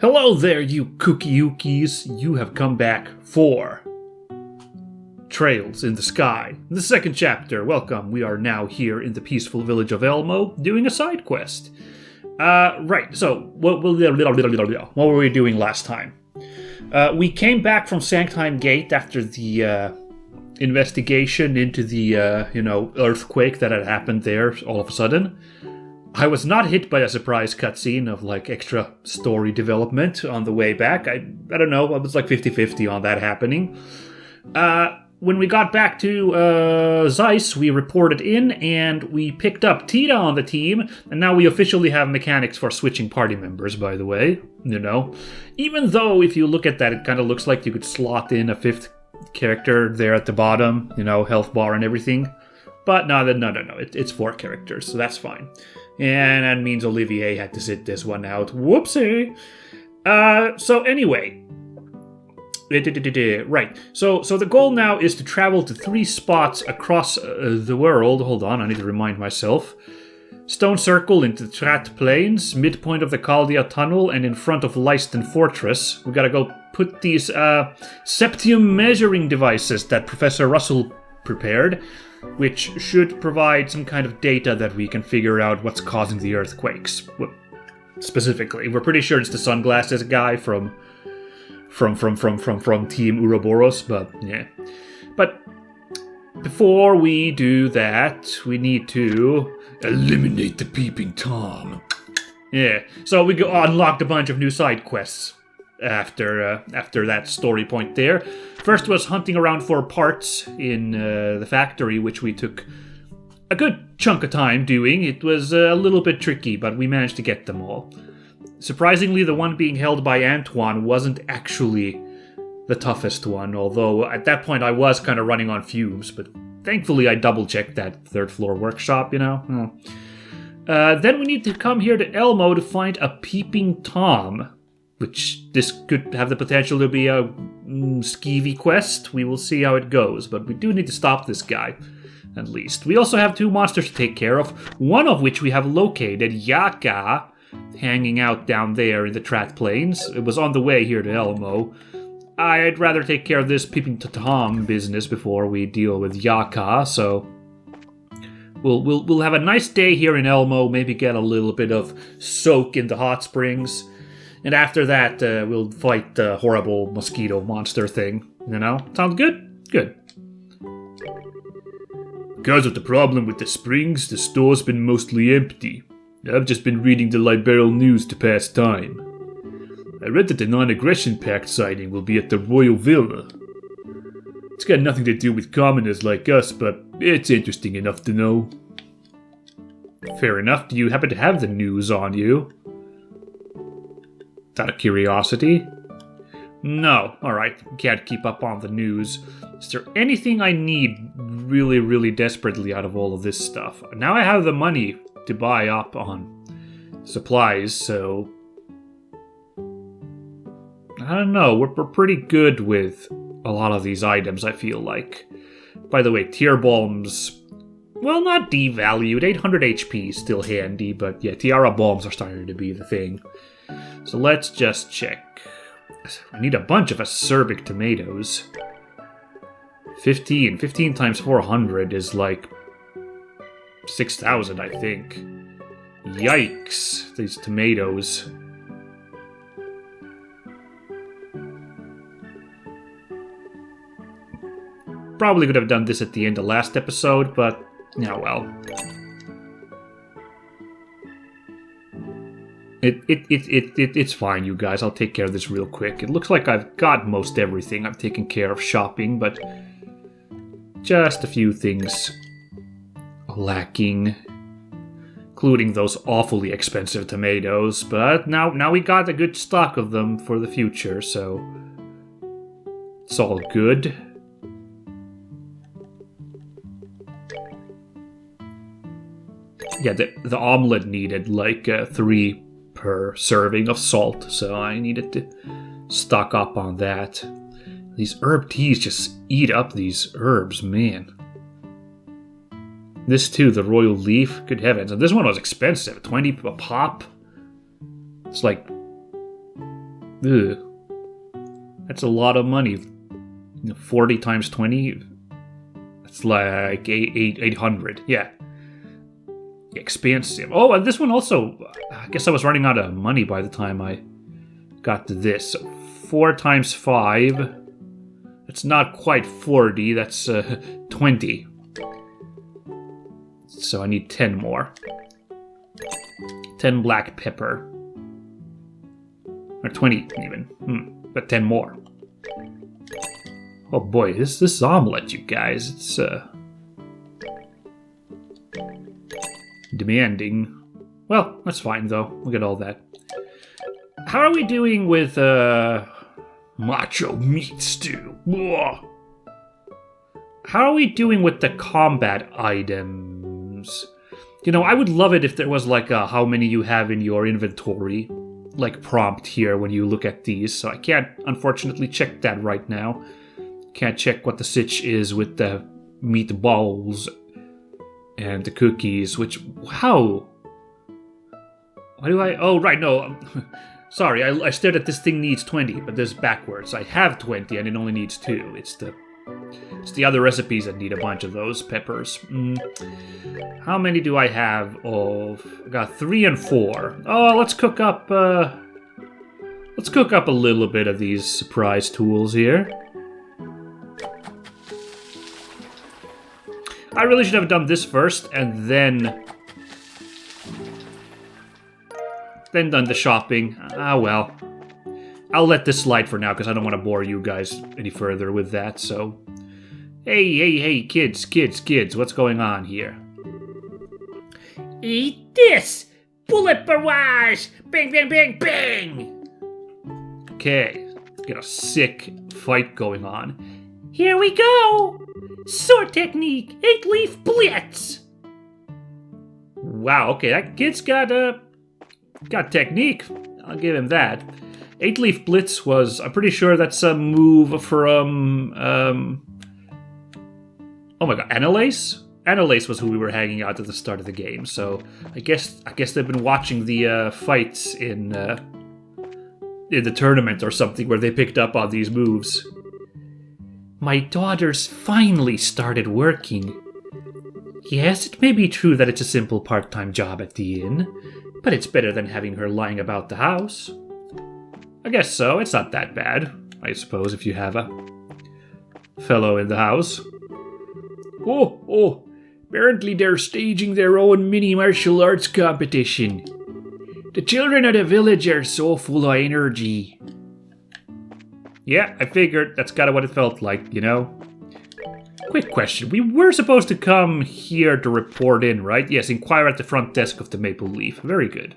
Hello there, you kooky-ookies. You have come back for Trails in the Sky. The second chapter. Welcome. We are now here in the peaceful village of Elmo doing a side quest. Right, so what were we doing last time? We came back from Sanctime Gate after the investigation into the, earthquake that had happened there all of a sudden. I was not hit by a surprise cutscene of, extra story development on the way back. I don't know, I was 50-50 on that happening. When we got back to Zeiss, we reported in, and we picked up Tita on the team, and now we officially have mechanics for switching party members, by the way. Even though, if you look at that, it kind of looks like you could slot in a fifth character there at the bottom, health bar and everything. But no, it's 4 characters, so that's fine. And that means Olivier had to sit this one out. Whoopsie! So anyway. Right. So the goal now is to travel to 3 spots across the world. Hold on, I need to remind myself. Stone Circle into the Trat Plains, midpoint of the Caldia Tunnel, and in front of Leiston Fortress. We gotta go put these septium measuring devices that Professor Russell prepared, which should provide some kind of data that we can figure out what's causing the earthquakes. Specifically, we're pretty sure it's the sunglasses guy from Team Ouroboros, but yeah. But before we do that, we need to eliminate the Peeping Tom. Yeah, so we unlocked a bunch of new side quests after that story point there. First was hunting around for parts in the factory, which we took a good chunk of time doing. It was a little bit tricky, but we managed to get them all. Surprisingly, the one being held by Antoine wasn't actually the toughest one, although at that point I was kind of running on fumes, but thankfully I double-checked that 3rd floor workshop, Then we need to come here to Elmo to find a Peeping Tom, which this could have the potential to be a skeevy quest. We will see how it goes, but we do need to stop this guy, at least. We also have 2 monsters to take care of, one of which we have located, Yaka, hanging out down there in the Trat Plains. It was on the way here to Elmo. I'd rather take care of this Peeping Tom business before we deal with Yaka, so we'll have a nice day here in Elmo, maybe get a little bit of soak in the hot springs, and after that we'll fight the horrible mosquito monster thing. Sounds good? Good. Because of the problem with the springs, the store's been mostly empty. I've just been reading the Liberal news to pass time. I read that the non-aggression pact signing will be at the Royal Villa. It's got nothing to do with commoners like us, but it's interesting enough to know. Fair enough. Do you happen to have the news on you? Out of curiosity? No. Alright, can't keep up on the news. Is there anything I need really, really desperately out of all of this stuff? Now I have the money to buy up on supplies, so I don't know, we're pretty good with a lot of these items, I feel like. By the way, Tear Bombs, well, not devalued, 800 HP is still handy, but yeah, Tiara Bombs are starting to be the thing. So let's just check. I need a bunch of acerbic tomatoes. 15 times 400 is 6,000, I think. Yikes, these tomatoes. Probably could have done this at the end of last episode, but, well. It's fine, you guys. I'll take care of this real quick. It looks like I've got most everything. I've taken care of shopping, but just a few things lacking, including those awfully expensive tomatoes. But now we got a good stock of them for the future, so it's all good. Yeah, the omelet needed 3 per serving of salt, so I needed to stock up on that. These herb teas just eat up these herbs, man. This too, the royal leaf, good heavens. And this one was expensive, 20 a pop. It's Ugh. That's a lot of money. 40 times 20? That's like 800. Yeah. Expensive. Oh, and this one also... I guess I was running out of money by the time I got to this. So 4 times 5... It's not quite 40, that's 20. So I need 10 more. 10 black pepper. Or 20 even. But 10 more. Oh boy, this omelet, you guys, it's demanding. Well, that's fine though. We'll get all that. How are we doing with macho meat stew? Ugh. How are we doing with the combat items? You know, I would love it if there was like a how many you have in your inventory, like prompt here when you look at these. So I can't unfortunately check that right now. Can't check what the sitch is with the meatballs and the cookies, which, how? Why do I, oh right, no. Sorry, I stared at this thing needs 20, but this is backwards. I have 20 and it only needs 2. It's the other recipes that need a bunch of those peppers. How many do I have of... I got 3 and 4. Oh, let's cook up a little bit of these surprise tools here. I really should have done this first and then done the shopping. Ah, well. I'll let this slide for now because I don't want to bore you guys any further with that, so... Hey, kids, what's going on here? Eat this! Bullet barrage! Bang, bang, bang, bang! Okay, let's get a sick fight going on. Here we go! Sword technique! 8-leaf blitz! Wow, okay, that kid's got technique. I'll give him that. 8-leaf blitz was... I'm pretty sure that's a move from... oh my god, Annalise? Annalise was who we were hanging out at the start of the game, so I guess they've been watching the fights in the tournament or something where they picked up on these moves. My daughter's finally started working. Yes, it may be true that it's a simple part-time job at the inn, but it's better than having her lying about the house. I guess so, it's not that bad, I suppose, if you have a fellow in the house. Oh, apparently they're staging their own mini martial arts competition. The children of the village are so full of energy. Yeah, I figured that's kind of what it felt like, you know? Quick question, we were supposed to come here to report in, right? Yes, inquire at the front desk of the Maple Leaf. Very good.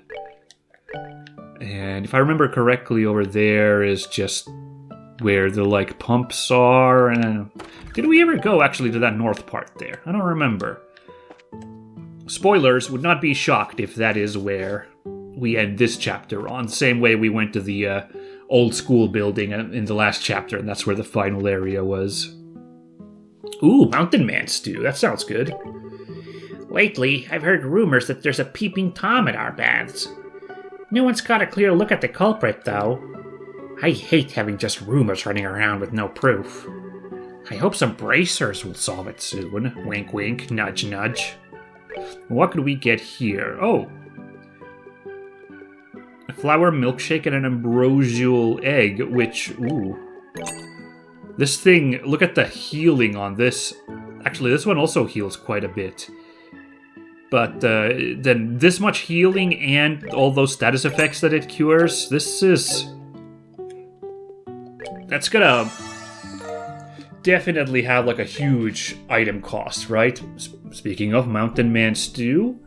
And if I remember correctly, over there is just where the, like, pumps are. And did we ever go, actually, to that north part there? I don't remember. Spoilers, would not be shocked if that is where we end this chapter on. Same way we went to the old school building in the last chapter, and that's where the final area was. Ooh, Mountain Man stew. That sounds good. Lately, I've heard rumors that there's a peeping Tom at our baths. No one's got a clear look at the culprit, though. I hate having just rumors running around with no proof. I hope some bracers will solve it soon. Wink, wink, nudge, nudge. What could we get here? Oh. A flour milkshake and an ambrosial egg, which, ooh. This thing, look at the healing on this. Actually, this one also heals quite a bit. But then this much healing and all those status effects that it cures, that's gonna definitely have like a huge item cost, right? Speaking of Mountain Man stew.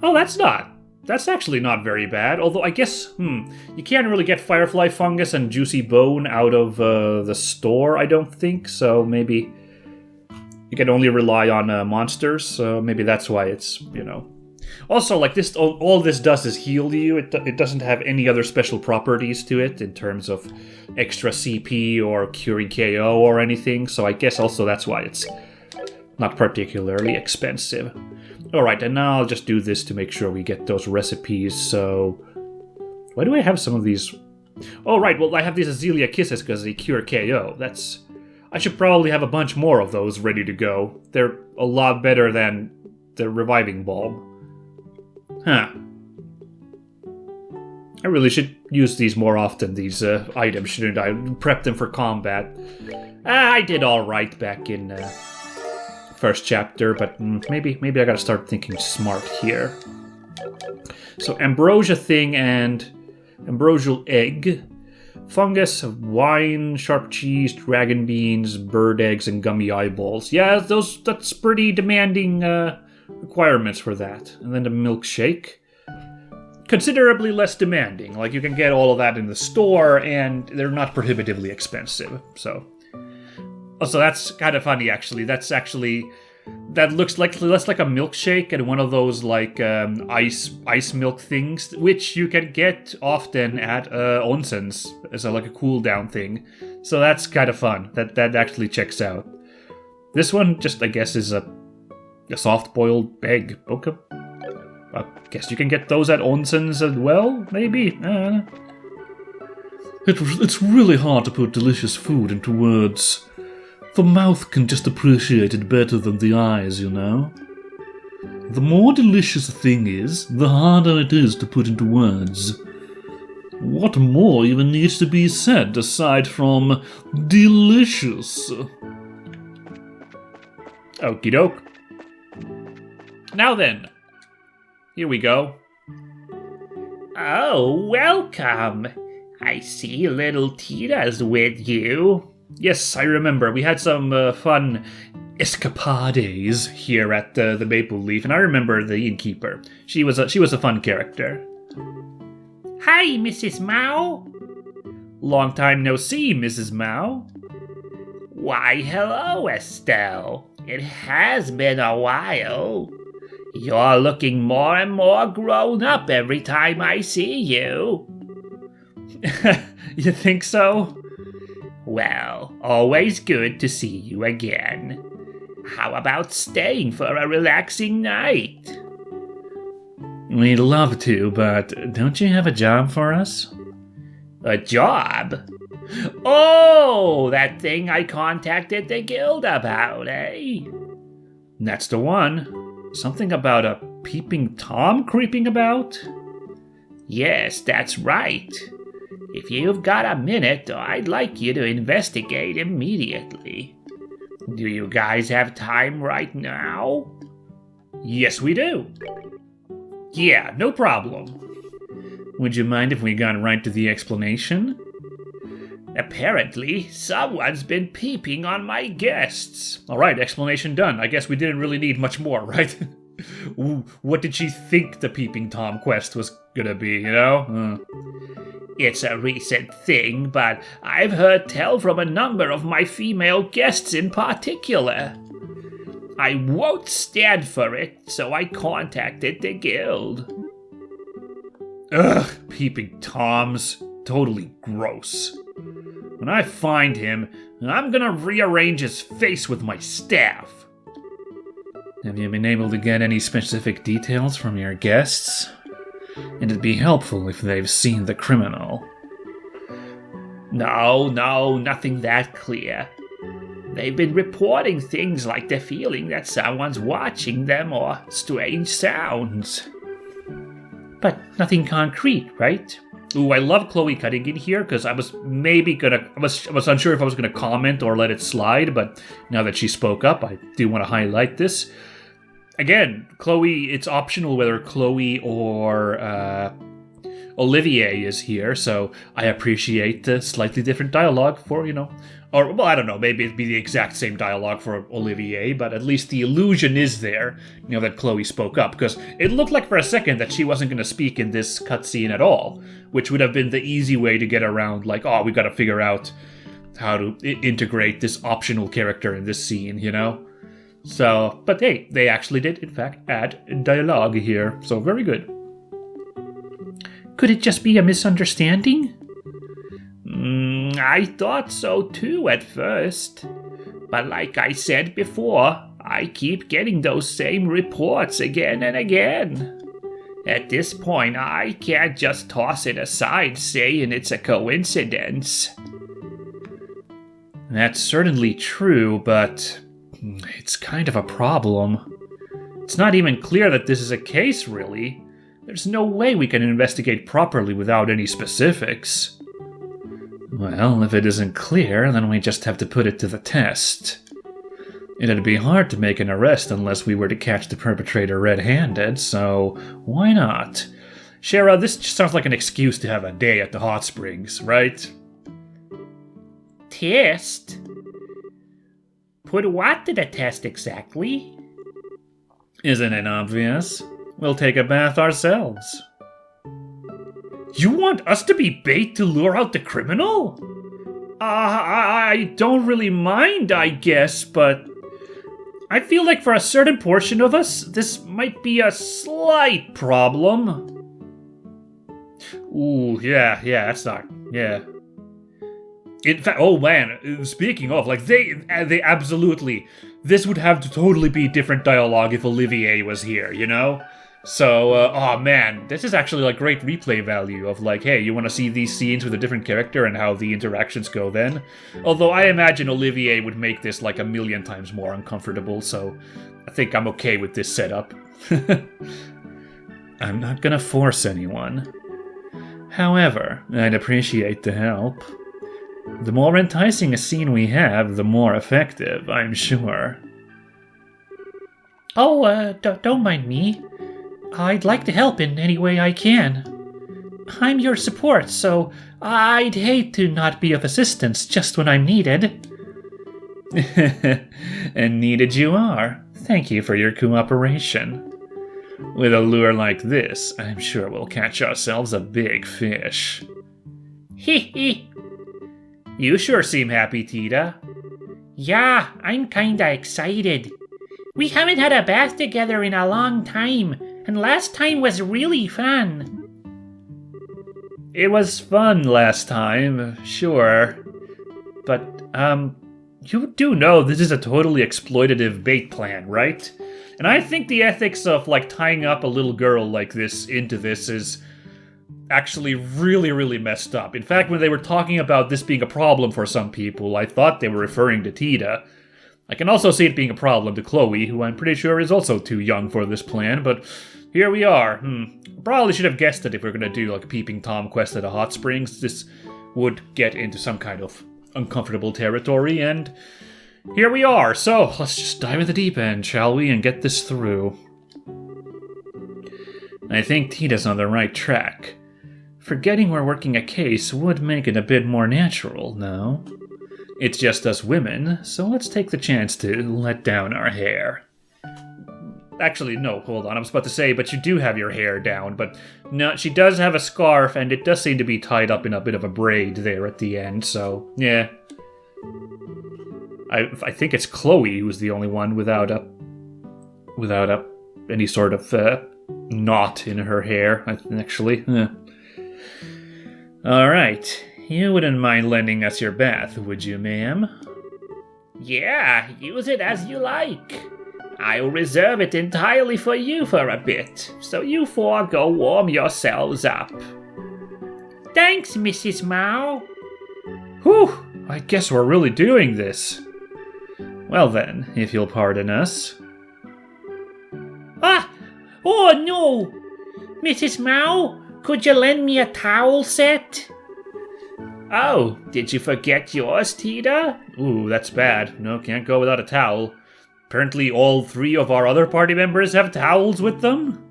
Oh, that's actually not very bad. Although I guess, you can't really get Firefly Fungus and Juicy Bone out of the store, I don't think. So maybe you can only rely on monsters. So maybe that's why it's, you know. Also, like this, all this does is heal you. It doesn't have any other special properties to it in terms of extra CP or curing KO or anything. So I guess also that's why it's not particularly expensive. Alright, and now I'll just do this to make sure we get those recipes. So, why do I have some of these Oh, right, well, I have these Azalea Kisses because they cure KO. I should probably have a bunch more of those ready to go. They're a lot better than the Reviving Bulb. Huh. I really should use these more often, these items, shouldn't I? Prep them for combat. I did alright back in first chapter, but maybe I gotta start thinking smart here. So, Ambrosia Thing and Ambrosial Egg. Fungus, wine, sharp cheese, dragon beans, bird eggs, and gummy eyeballs. Yeah, that's pretty demanding requirements for that. And then the milkshake. Considerably less demanding. Like, you can get all of that in the store, and they're not prohibitively expensive. So that's kind of funny, actually. That looks like less like a milkshake and one of those like ice milk things, which you can get often at onsens as like a cool down thing. So that's kind of fun. That actually checks out. This one just, I guess, is a soft boiled egg. Okay. I guess you can get those at onsens as well, maybe. It's really hard to put delicious food into words. The mouth can just appreciate it better than the eyes, you know? The more delicious a thing is, the harder it is to put into words. What more even needs to be said aside from delicious? Okie doke. Now then, here we go. Oh, welcome. I see little Tina's with you. Yes, I remember. We had some fun escapades here at the Maple Leaf, and I remember the innkeeper. She was a fun character. Hi, Mrs. Mao. Long time no see, Mrs. Mao. Why, hello, Estelle. It has been a while. You're looking more and more grown up every time I see you. You think so? Well, always good to see you again. How about staying for a relaxing night? We'd love to, but don't you have a job for us? A job? Oh, that thing I contacted the guild about, eh? That's the one. Something about a peeping Tom creeping about? Yes, that's right. If you've got a minute, I'd like you to investigate immediately. Do you guys have time right now? Yes, we do. Yeah, no problem. Would you mind if we got right to the explanation? Apparently, someone's been peeping on my guests. All right, explanation done. I guess we didn't really need much more, right? What did she think the Peeping Tom quest was gonna be, you know? It's a recent thing, but I've heard tell from a number of my female guests in particular. I won't stand for it, so I contacted the guild. Ugh, Peeping Toms. Totally gross. When I find him, I'm gonna rearrange his face with my staff. Have you been able to get any specific details from your guests? It'd be helpful if they've seen the criminal. No, nothing that clear. They've been reporting things like the feeling that someone's watching them or strange sounds. But nothing concrete, right? Ooh, I love Chloe cutting in here because I was unsure if I was gonna comment or let it slide, but now that she spoke up, I do want to highlight this. Again, Chloe, it's optional whether Chloe or Olivier is here, so I appreciate the slightly different dialogue for, or, well, I don't know, maybe it'd be the exact same dialogue for Olivier, but at least the illusion is there, that Chloe spoke up, because it looked like for a second that she wasn't going to speak in this cutscene at all, which would have been the easy way to get around, like, oh, we got to figure out how to integrate this optional character in this scene, So, but hey, they actually did, in fact, add dialogue here, so very good. Could it just be a misunderstanding? I thought so too at first. But like I said before, I keep getting those same reports again and again. At this point, I can't just toss it aside saying it's a coincidence. That's certainly true, but it's kind of a problem. It's not even clear that this is a case, really. There's no way we can investigate properly without any specifics. Well, if it isn't clear, then we just have to put it to the test. It'd be hard to make an arrest unless we were to catch the perpetrator red-handed, so why not? Shara, this just sounds like an excuse to have a day at the hot springs, right? Test? Put what to the test exactly? Isn't it obvious? We'll take a bath ourselves. You want us to be bait to lure out the criminal? I don't really mind, I guess, but I feel like for a certain portion of us, this might be a slight problem. Ooh, yeah, that's not, yeah. In fact, oh man, speaking of, like, they absolutely, this would have to totally be different dialogue if Olivier was here, you know? So, oh man, this is actually like great replay value of like, hey, you want to see these scenes with a different character and how the interactions go then? Although I imagine Olivier would make this like 1,000,000 times more uncomfortable, so I think I'm okay with this setup. I'm not gonna force anyone. However, I'd appreciate the help. The more enticing a scene we have, the more effective, I'm sure. Oh, don't mind me. I'd like to help in any way I can. I'm your support, so I'd hate to not be of assistance just when I'm needed. And needed you are. Thank you for your cooperation. With a lure like this, I'm sure we'll catch ourselves a big fish. Hee hee. You sure seem happy, Tita. Yeah, I'm kinda excited. We haven't had a bath together in a long time, and last time was really fun. It was fun last time, sure. But, you do know this is a totally exploitative bait plan, right? And I think the ethics of, like, tying up a little girl like this into this is actually really, really messed up. In fact, when they were talking about this being a problem for some people, I thought they were referring to Tita. I can also see it being a problem to Chloe, who I'm pretty sure is also too young for this plan, but here we are. Probably should have guessed that if we're gonna do like a Peeping Tom quest at a hot springs, this would get into some kind of uncomfortable territory, and here we are. So, let's just dive in the deep end, shall we, and get this through. I think Tita's on the right track. Forgetting we're working a case would make it a bit more natural, no? It's just us women, so let's take the chance to let down our hair. Actually, no, hold on, I was about to say, but you do have your hair down, but no, she does have a scarf, and it does seem to be tied up in a bit of a braid there at the end, so, yeah. I think it's Chloe who's the only one without any sort of, knot in her hair, actually. Alright, you wouldn't mind lending us your bath, would you, ma'am? Yeah, use it as you like. I'll reserve it entirely for you for a bit, so you four go warm yourselves up. Thanks, Mrs. Mao. Whew, I guess we're really doing this. Well then, if you'll pardon us. Ah! Oh no! Mrs. Mao, could you lend me a towel set? Oh, did you forget yours, Tita? Ooh, that's bad. No, can't go without a towel. Apparently all 3 of our other party members have towels with them?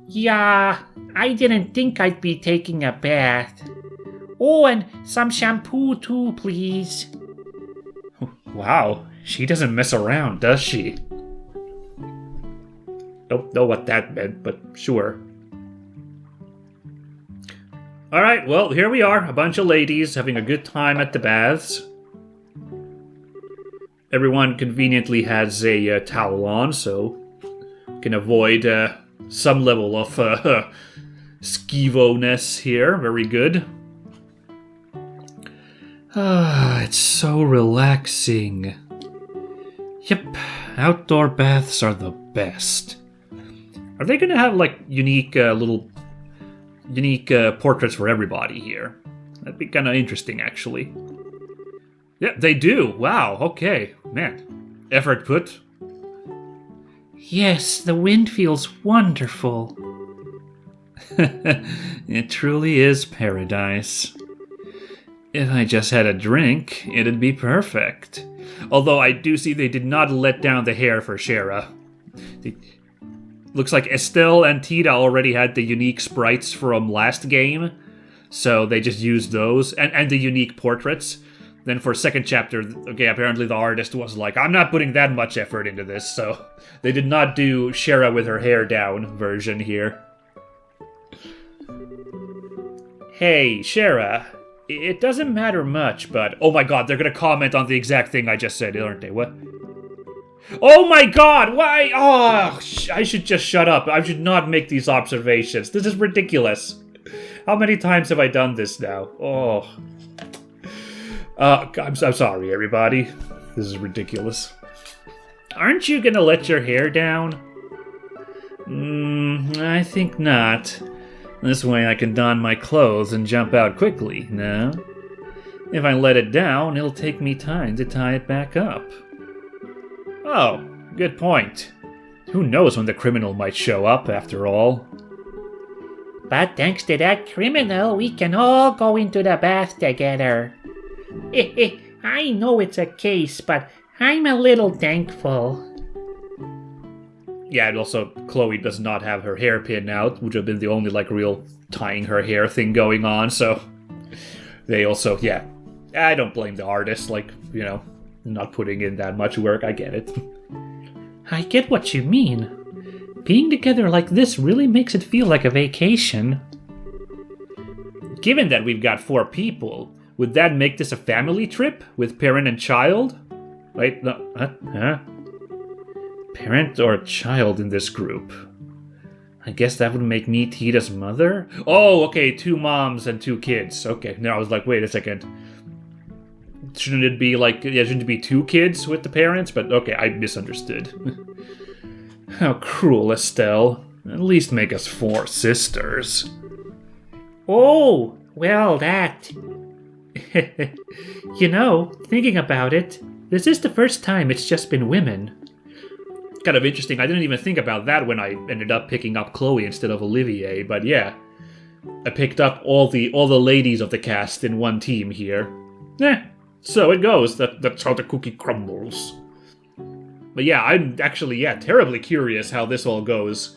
Yeah, I didn't think I'd be taking a bath. Oh, and some shampoo too, please. Wow, she doesn't mess around, does she? Don't know what that meant, but sure. Alright, well, here we are, a bunch of ladies having a good time at the baths. Everyone conveniently has a towel on, so can avoid some level of skeevo-ness here. Very good. Ah, it's so relaxing. Yep, outdoor baths are the best. Are they gonna have, like, unique portraits for everybody here? That'd be kind of interesting, actually. Yeah, they do. Wow, okay. Man, effort put. Yes, the wind feels wonderful. It truly is paradise. If I just had a drink, it'd be perfect. Although I do see they did not let down the hair for Shara. Looks like Estelle and Tita already had the unique sprites from last game, so they just used those, and the unique portraits. Then for second chapter, okay, apparently the artist was like, I'm not putting that much effort into this, so they did not do Shara with her hair down version here. Hey, Shara, it doesn't matter much, but... Oh my god, they're gonna comment on the exact thing I just said, aren't they? What? Oh my god, why? Oh, I should just shut up. I should not make these observations. This is ridiculous. How many times have I done this now? Oh. I'm sorry, everybody. This is ridiculous. Aren't you gonna let your hair down? I think not. This way I can don my clothes and jump out quickly, no? If I let it down, it'll take me time to tie it back up. Oh, good point. Who knows when the criminal might show up, after all? But thanks to that criminal, we can all go into the bath together. I know it's a case, but I'm a little thankful. Yeah, and also Chloe does not have her hairpin out, which would have been the only, like, real tying her hair thing going on, so... They also, yeah. I don't blame the artist, like, you know, not putting in that much work, I get it. I get what you mean. Being together like this really makes it feel like a vacation. Given that we've got 4 people, would that make this a family trip with parent and child? Wait, no, huh? Parent or child in this group? I guess that would make me Tita's mother? Oh, okay, 2 moms and 2 kids. Okay, now I was like, wait a second. Shouldn't it be like, yeah, shouldn't it be 2 kids with the parents? But okay, I misunderstood. How cruel, Estelle. At least make us 4 sisters. Oh, well, that... You know, thinking about it, this is the first time it's just been women. Kind of interesting. I didn't even think about that when I ended up picking up Chloe instead of Olivier, but yeah. I picked up all the ladies of the cast in one team here. So it goes. That's how the cookie crumbles. But yeah, I'm actually, terribly curious how this all goes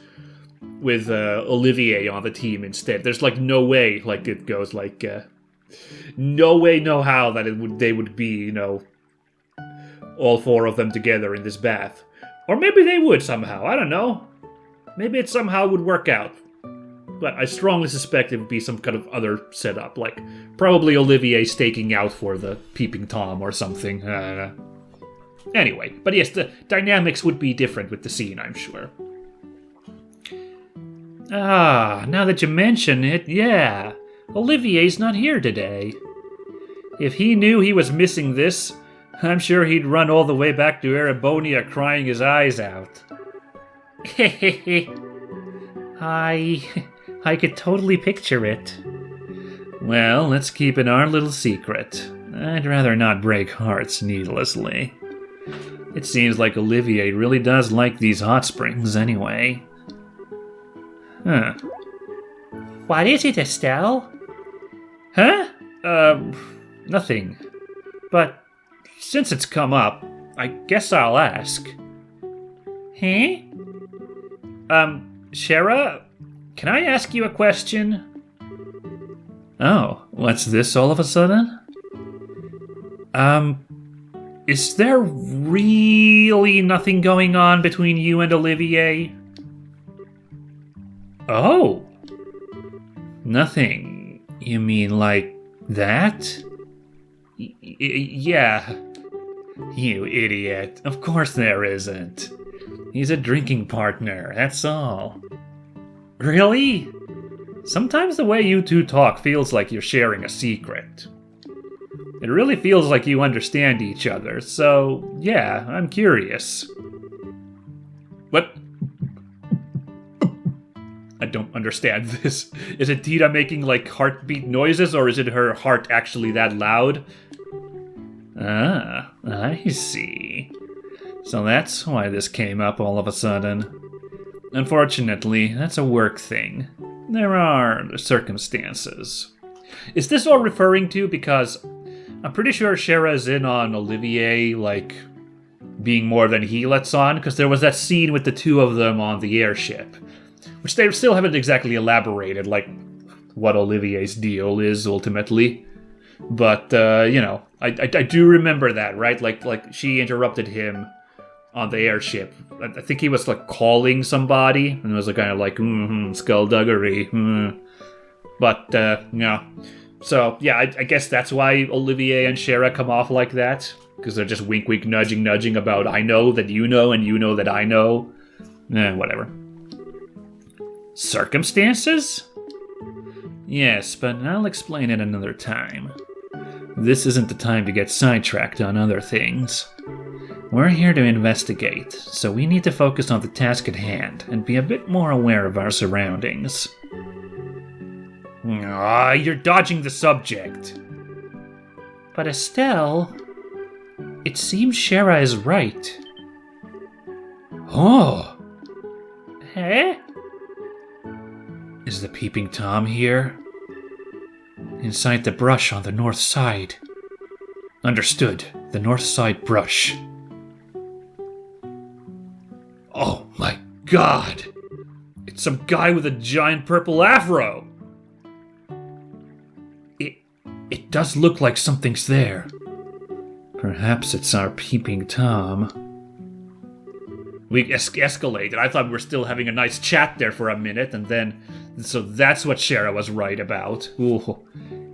with Olivier on the team instead. There's like no way like it goes like no way, no how that they would be, you know, all 4 of them together in this bath. Or maybe they would somehow, I don't know. Maybe it somehow would work out. But I strongly suspect it would be some kind of other setup, like probably Olivier staking out for the Peeping Tom or something. Anyway, but yes, the dynamics would be different with the scene, I'm sure. Ah, now that you mention it, yeah. Olivier's not here today. If he knew he was missing this, I'm sure he'd run all the way back to Erebonia crying his eyes out. I could totally picture it. Well, let's keep it our little secret. I'd rather not break hearts needlessly. It seems like Olivier really does like these hot springs anyway. Huh. What is it, Estelle? Huh? Nothing. But since it's come up, I guess I'll ask. Huh? Shara, can I ask you a question? Oh, what's this all of a sudden? Is there really nothing going on between you and Olivier? Oh. Nothing. You mean like that? Yeah. You idiot. Of course there isn't. He's a drinking partner, that's all. Really? Sometimes the way you 2 talk feels like you're sharing a secret. It really feels like you understand each other, so yeah, I'm curious. What? don't understand this. Is it Tita making, like, heartbeat noises, or is it her heart actually that loud? Ah, I see. So that's why this came up all of a sudden. Unfortunately, that's a work thing. There are circumstances. Is this all referring to, because I'm pretty sure Shara's in on Olivier, like, being more than he lets on, because there was that scene with the two of them on the airship, which they still haven't exactly elaborated, like, what Olivier's deal is, ultimately. But, you know, I do remember that, right? Like she interrupted him on the airship. I think he was, like, calling somebody, and it was kind of like, skullduggery, But, yeah. So, yeah, I guess that's why Olivier and Shara come off like that. Because they're just wink, wink, nudging, nudging about, I know that you know, and you know that I know. Whatever. Circumstances? Yes, but I'll explain it another time. This isn't the time to get sidetracked on other things. We're here to investigate, so we need to focus on the task at hand and be a bit more aware of our surroundings. Ah, you're dodging the subject. But Estelle, it seems Shara is right. Oh! Eh? Is the Peeping Tom here? Inside the brush on the north side. Understood. The north side brush. Oh my god! It's some guy with a giant purple afro! It does look like something's there. Perhaps it's our Peeping Tom. We escalated. I thought we were still having a nice chat there for a minute, and then... So that's what Shara was right about. Ooh.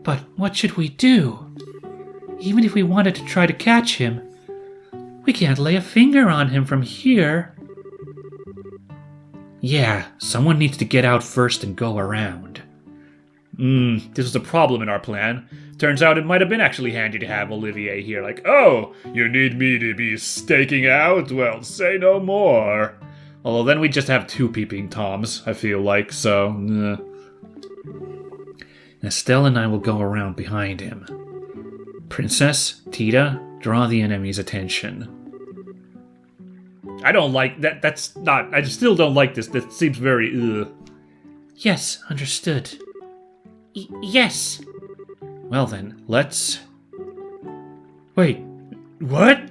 But what should we do? Even if we wanted to try to catch him, we can't lay a finger on him from here. Yeah, someone needs to get out first and go around. This was a problem in our plan. Turns out it might have been actually handy to have Olivier here, like, oh, you need me to be staking out? Well, say no more. Although then we just have two Peeping Toms, I feel like, so... Estelle and I will go around behind him. Princess, Tita, draw the enemy's attention. I don't like that. That's not... I still don't like this. That seems very... Yes, understood. Yes. Well then, let's... Wait, what?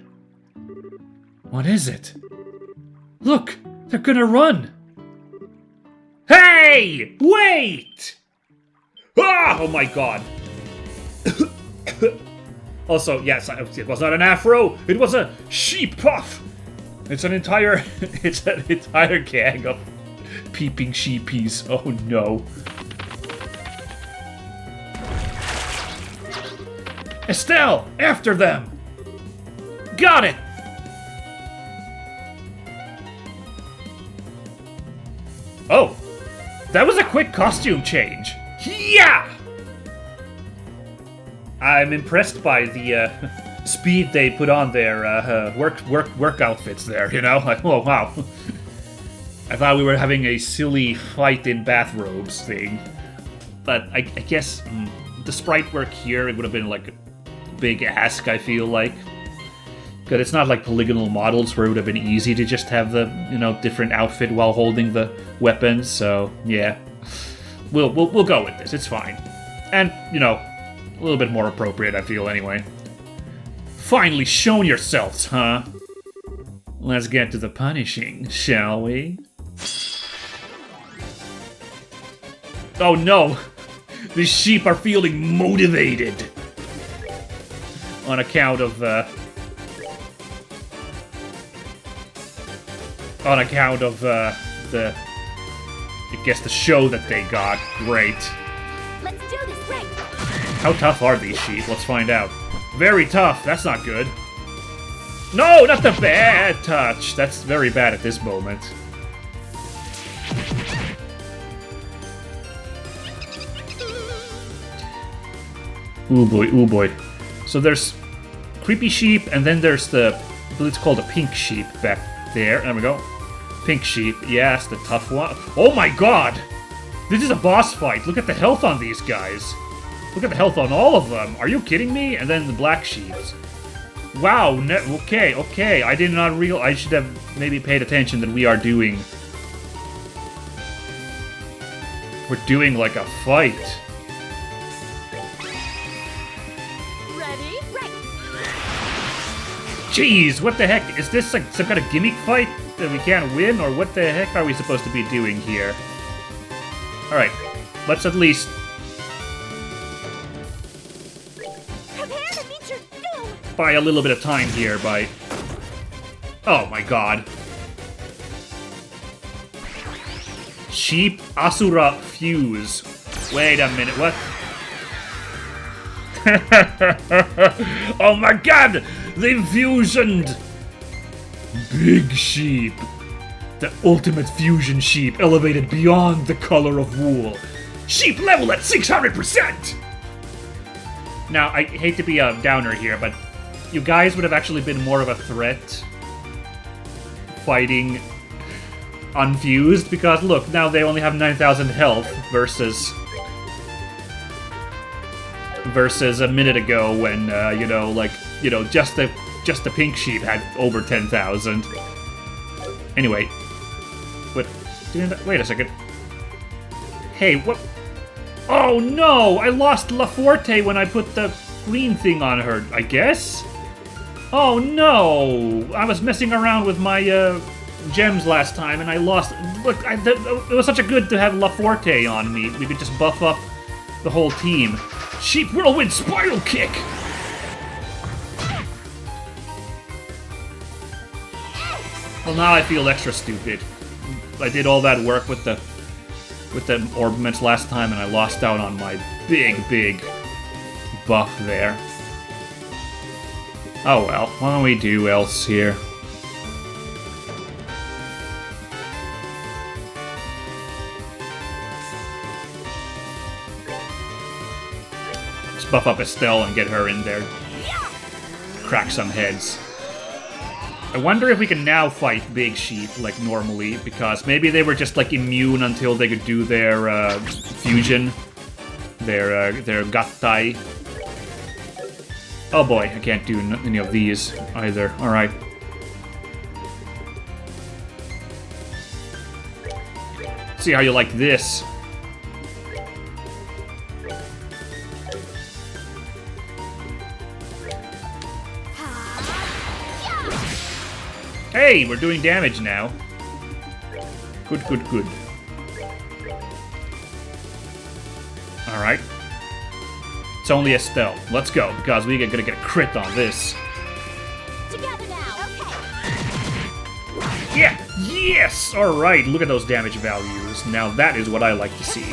What is it? Look! They're gonna run! Hey! Wait! Ah! Oh my god. Also, yes, it was not an afro. It was a sheep puff. It's an entire gang of peeping sheepies. Oh no. Estelle, after them. Got it. Oh, that was a quick costume change. Yeah! I'm impressed by the speed they put on their work outfits there, you know? Like, oh, wow. I thought we were having a silly fight in bathrobes thing. But I guess the sprite work here, it would have been like a big ask, I feel like. Because it's not like polygonal models where it would have been easy to just have the, you know, different outfit while holding the weapons, so yeah. We'll go with this, it's fine. And, you know, a little bit more appropriate, I feel, anyway. Finally shown yourselves, huh? Let's get to the punishing, shall we? Oh no! These sheep are feeling motivated! On account of, the, I guess the show that they got. Great. Let's do this, right? How tough are these sheep? Let's find out. Very tough. That's not good. No, not the bad touch. That's very bad at this moment. Ooh boy, ooh boy. So there's creepy sheep, and then there's the, I believe it's called a pink sheep back there. There we go. Pink sheep, yes, the tough one. Oh my god! This is a boss fight. Look at the health on these guys. Look at the health on all of them. Are you kidding me? And then the black sheeps. Wow. Okay. I did not realize. I should have maybe paid attention that we're doing like a fight. Ready? Right. Jeez, what the heck? Is this like some kind of gimmick fight that we can't win? Or what the heck are we supposed to be doing here? Alright, let's at least... Prepare to meet your doom. buy a little bit of time here by... Oh my god. Sheep Asura Fuse. Wait a minute, what? Oh my god! They fusioned! Big sheep. The ultimate fusion sheep elevated beyond the color of wool. Sheep level at 600%! Now, I hate to be a downer here, but you guys would have actually been more of a threat fighting unfused, because look, now they only have 9,000 health versus a minute ago when, just the pink sheep had over 10,000. Anyway. Wait a second. Hey, what? Oh no! I lost La Forte when I put the green thing on her, I guess? Oh no! I was messing around with my gems last time and I lost... Look, it was such a good to have La Forte on me. We could just buff up the whole team. Sheep Whirlwind Spiral Kick! Well, now I feel extra stupid. I did all that work with the orbaments last time and I lost out on my big buff there. Oh well, what do we do else here? Let's buff up Estelle and get her in there. Crack some heads. I wonder if we can now fight big sheep like normally, because maybe they were just like immune until they could do their fusion, their gattai. Oh boy, I can't do any of these either. All right. See how you like this. Hey, we're doing damage now. Good. Alright. It's only Estelle. Let's go, because we're gonna get a crit on this. Together now. Okay. Yeah! Yes! Alright, look at those damage values. Now that is what I like to see.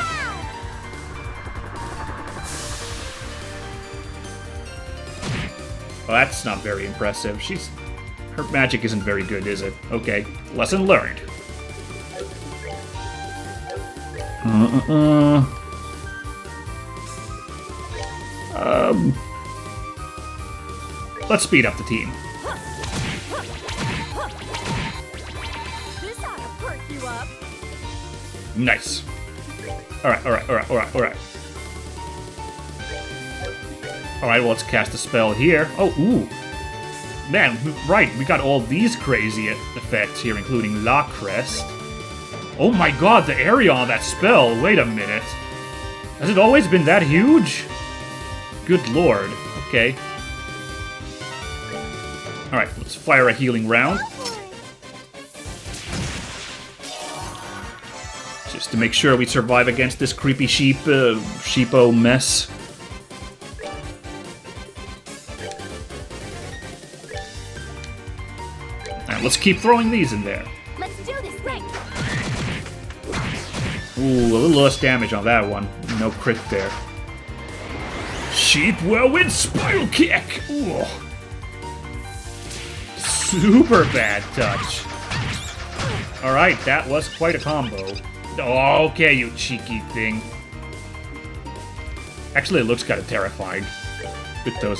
Well, that's not very impressive. Her magic isn't very good, is it? Okay, lesson learned. Let's speed up the team. This ought to perk you up. Nice. Alright. Alright, well, let's cast a spell here. Oh, ooh. Man, right, we got all these crazy effects here, including La Crest. Oh my god, the area on that spell! Wait a minute. Has it always been that huge? Good lord. Okay. Alright, let's fire a healing round. Just to make sure we survive against this creepy sheepo mess. Let's keep throwing these in there. Let's do this right. Ooh, a little less damage on that one. No crit there. Sheep Whirlwind Spiral Kick! Ooh. Super bad touch. Alright, that was quite a combo. Okay, you cheeky thing. Actually, it looks kind of terrifying. With those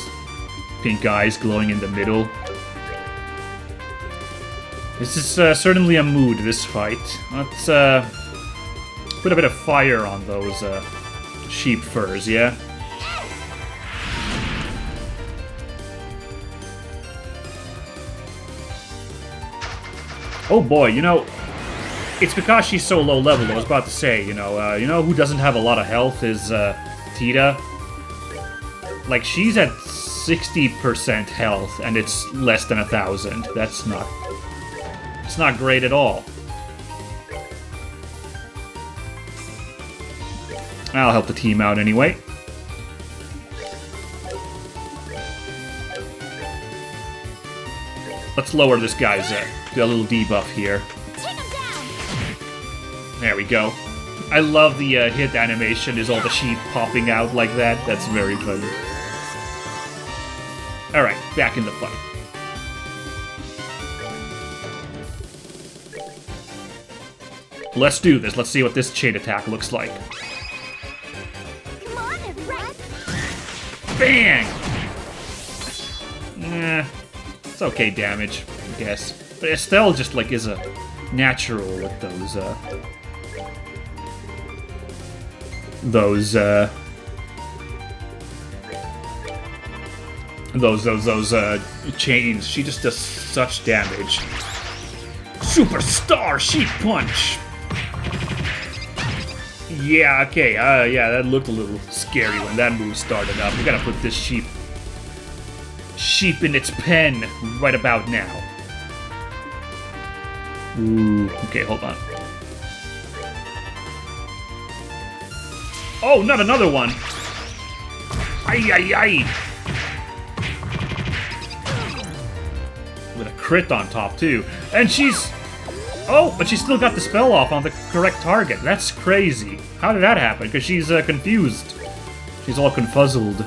pink eyes glowing in the middle. This is certainly a mood, this fight. put a bit of fire on those sheep furs, yeah? Oh boy, you know, it's because she's so low level. I was about to say, you know who doesn't have a lot of health is Tita. Like, she's at 60% health, and it's less than 1,000. It's not great at all. I'll help the team out anyway. Let's lower this guy's do a little debuff here. Take him down. There we go. I love the hit animation, is all the sheep popping out like that. That's very funny. Alright, back in the fight. Let's do this. Let's see what this chain attack looks like. Come on, everyone. Bang! It's okay damage, I guess. But Estelle just, like, is a natural with those chains. She just does such damage. Superstar Sheep Punch! Yeah, okay, yeah, that looked a little scary when that move started up. We gotta put this sheep in its pen right about now. Ooh, okay, hold on. Oh, not another one! Ay, ay, ay! With a crit on top, too. And she's... Oh, but she still got the spell off on the correct target. That's crazy. How did that happen? Because she's confused. She's all confuzzled.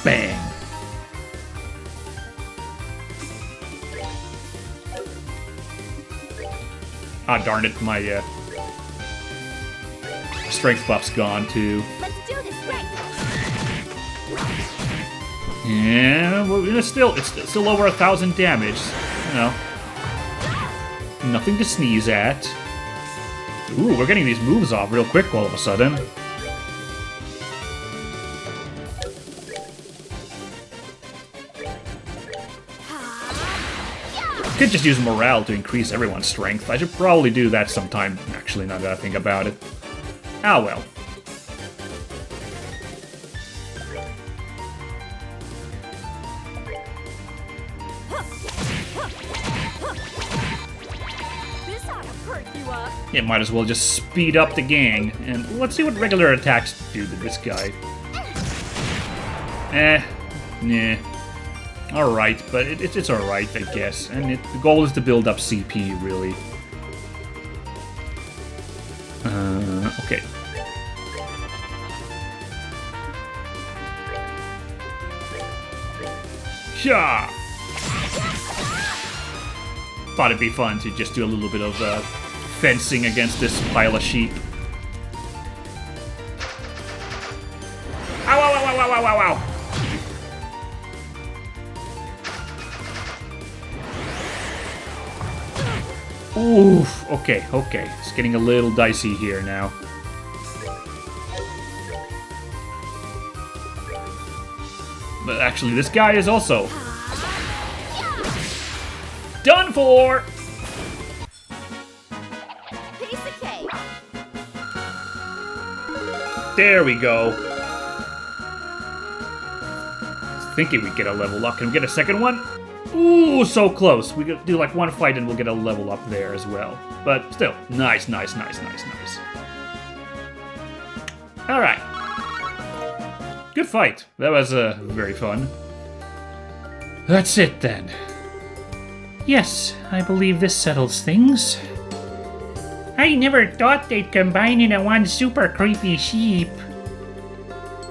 Bang. Ah, darn it, my strength buff's gone too. Let's do this right. Yeah, well, it's still over 1,000 damage. You know, nothing to sneeze at. Ooh, we're getting these moves off real quick all of a sudden. Could just use morale to increase everyone's strength. I should probably do that sometime, actually, now that I think about it. Ah, well. This ought to perk you up. It might as well just speed up the gang. And let's see what regular attacks do to this guy. Nah. Alright, but it's alright, I guess. And the goal is to build up CP, really. Okay. Yeah. Thought it'd be fun to just do a little bit of fencing against this pile of sheep. Ow, ow, ow, ow, ow, ow, ow. Oof, okay. It's getting a little dicey here now. But actually, this guy is also done for! Piece of cake. There we go. I was thinking we'd get a level up. Can we get a second one? Ooh, so close. We could do like one fight and we'll get a level up there as well. But still, nice. Alright. Good fight. That was very fun. That's it then. Yes, I believe this settles things. I never thought they'd combine into one super creepy sheep.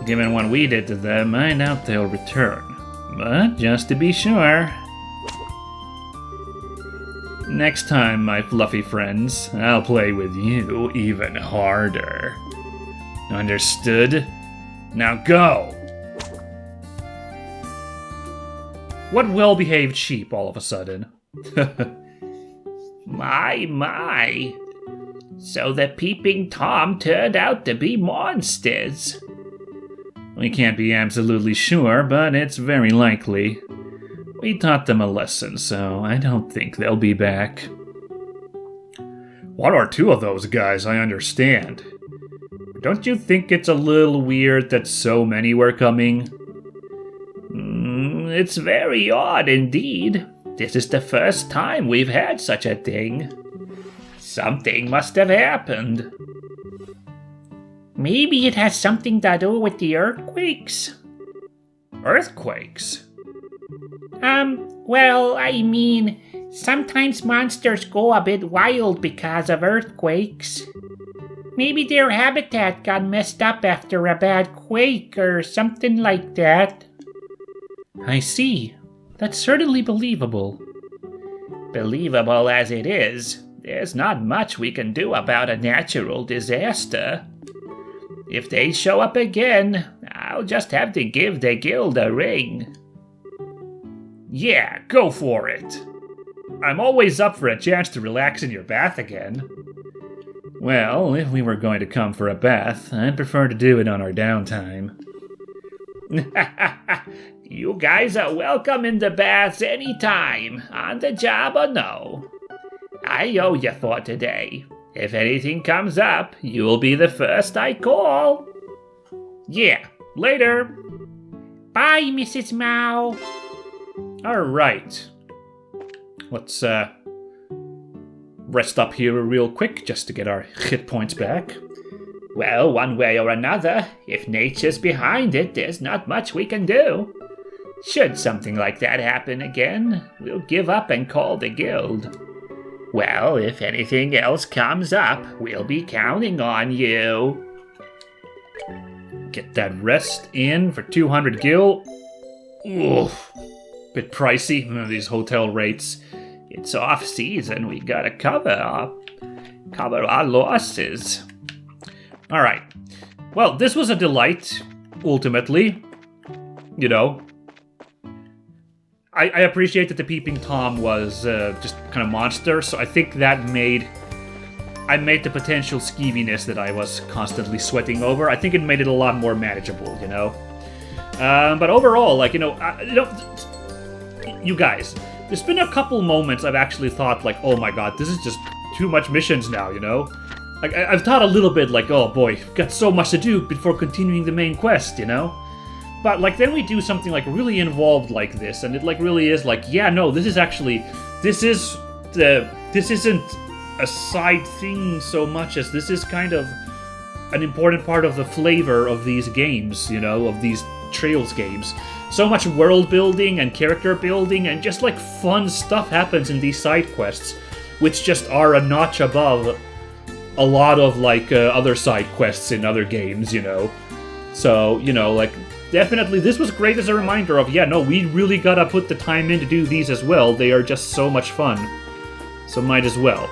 Given what we did to them, I doubt they'll return. But just to be sure... Next time, my fluffy friends, I'll play with you even harder. Understood? Now go! What well-behaved sheep all of a sudden? My. So the Peeping Tom turned out to be monsters. We can't be absolutely sure, but it's very likely. We taught them a lesson, so I don't think they'll be back. One or two of those guys, I understand. Don't you think it's a little weird that so many were coming? It's very odd indeed. This is the first time we've had such a thing. Something must have happened. Maybe it has something to do with the earthquakes. Earthquakes? Well, I mean, sometimes monsters go a bit wild because of earthquakes. Maybe their habitat got messed up after a bad quake or something like that. I see. That's certainly believable. Believable as it is, there's not much we can do about a natural disaster. If they show up again, I'll just have to give the guild a ring. Yeah, go for it. I'm always up for a chance to relax in your bath again. Well, if we were going to come for a bath, I'd prefer to do it on our downtime. You guys are welcome in the baths anytime, on the job or no. I owe you for today. If anything comes up, you'll be the first I call. Yeah, later. Bye, Mrs. Mao. Alright. Let's, rest up here real quick just to get our hit points back. Well, one way or another, if nature's behind it, there's not much we can do. Should something like that happen again, we'll give up and call the guild. Well, if anything else comes up, we'll be counting on you. Get that rest in for 200 gil. Oof. Bit pricey, these hotel rates. It's off season, we gotta cover our losses. Alright. Well, this was a delight, ultimately. You know. I appreciate that the Peeping Tom was just kind of monster, so I think that made the potential skeeviness that I was constantly sweating over, I think it made it a lot more manageable, you know? But overall, like, you guys, there's been a couple moments I've actually thought, like, oh my god, this is just too much missions now, you know? Like, I've thought a little bit like, oh boy, got so much to do before continuing the main quest, you know? But, like, then we do something, like, really involved like this, and it, like, really is like, yeah, no, this isn't a side thing so much as this is kind of an important part of the flavor of these games, you know, of these Trails games. So much world building and character building and just, like, fun stuff happens in these side quests, which just are a notch above a lot of, like, other side quests in other games, you know? So, you know, like, definitely this was great as a reminder of, yeah, no, we really gotta put the time in to do these as well. They are just so much fun. So might as well.